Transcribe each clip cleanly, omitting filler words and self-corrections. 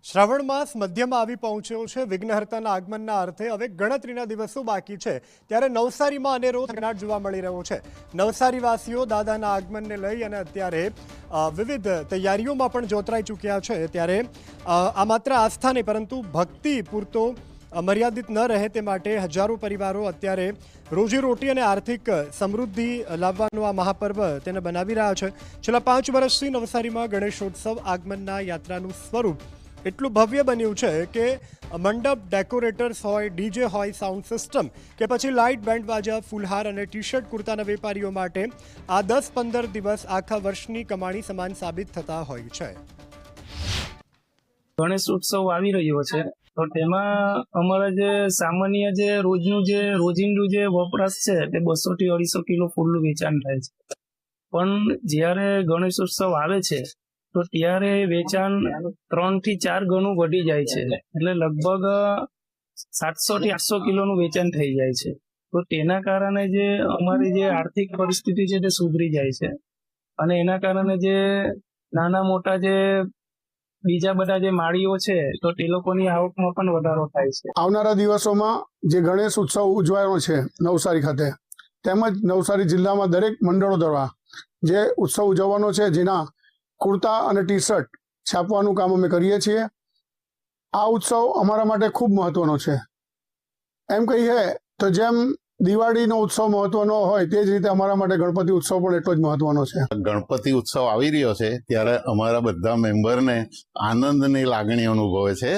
શ્રાવણ માસ મધ્યમાં આવી પહોંચ્યો છે। વિઘ્નહર્તાના આગમનના અર્થે હવે ગણતરીના દિવસો બાકી છે, ત્યારે નવસારીમાં અનેરો થનગનાટ જોવા મળી રહ્યો છે। નવસારીવાસીઓ દાદાના આગમનને લઈ અને અત્યારે વિવિધ તૈયારીઓમાં પણ જોતરાઈ ચૂક્યા છે। ત્યારે આ માત્ર આસ્થા નહીં પરંતુ ભક્તિ પૂરતો મર્યાદિત ન રહે તે માટે હજારો પરિવારો અત્યારે રોજીરોટી અને આર્થિક સમૃદ્ધિ લાવવાનો આ મહાપર્વ તેને બનાવી રહ્યા છે। છેલ્લા 5 વર્ષથી નવસારીમાં ગણેશોત્સવ આગમનના યાત્રાનું સ્વરૂપ એટલું ભવ્ય બન્યું છે કે મંડપ, ડેકોરેટર્સ હોય, ડીજે હોય, સાઉન્ડ સિસ્ટમ કે પછી લાઇટ, બેન્ડ બાજા, ફૂલહાર અને ટી શર્ટ કુર્તાના વેપારીઓ માટે આ 10-15 દિવસ આખા વર્ષની કમાણી સમાન સાબિત થતા હોય છે। ગણેશ ઉત્સવ આવી રહ્યો છે તો તેમાં અમારા જે સામાન્ય જે રોજિંદુ જે વપરાશ છે તે 200 થી 250 કિલો ફૂલનું વેચાણ થાય છે, પણ જ્યારે ગણેશ ઉત્સવ આવે છે તો ત્યારે વેચાણ 3 થી 4 ગણું વધી જાય છે, એટલે લગભગ 700 થી 800 કિલોનું વેચાણ થઈ જાય છે। તો તેના કારણે જે અમારી જે આર્થિક પરિસ્થિતિ છે તે સુધરી જાય છે અને એના કારણે જે નાના મોટા જે બીજા બધા જે માળીઓ છે તો તે લોકોની આવકમાં પણ વધારો થાય છે। આવનારા દિવસોમાં જે ગણેશ ઉત્સવ ઉજવાયો છે નવસારી ખાતે, તેમજ નવસારી જિલ્લામાં દરેક મંડળો દ્વારા જે ઉત્સવ ઉજવવાનો છે, જેના કુર્તા અને ટી શર્ટ છાપવાનું કામ અમે કરીએ છીએ। આ ઉત્સવ અમારા માટે ખૂબ મહત્વનો છે। એમ કહીએ તો જેમ દિવાળીનો ઉત્સવ મહત્વનો હોય તે જ રીતે અમારા માટે ગણપતિ ઉત્સવ પણ એટલો જ મહત્વનો છે। ગણપતિ ઉત્સવ આવી રહ્યો છે ત્યારે અમારા બધા મેમ્બરને આનંદની લાગણી અનુભવે છે।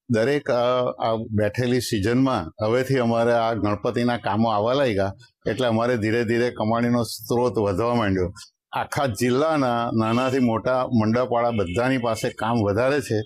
દરેક આ બેઠેલી સિઝનમાં હવેથી અમારે આ ગણપતિના કામો આવવા લાગ્યા, એટલે અમારે ધીરે ધીરે કમાણીનો સ્ત્રોત વધવા માંડ્યો। આખા જિલ્લાના નાનાથી મોટા મંડપવાળા બધાની પાસે કામ વધારે છે।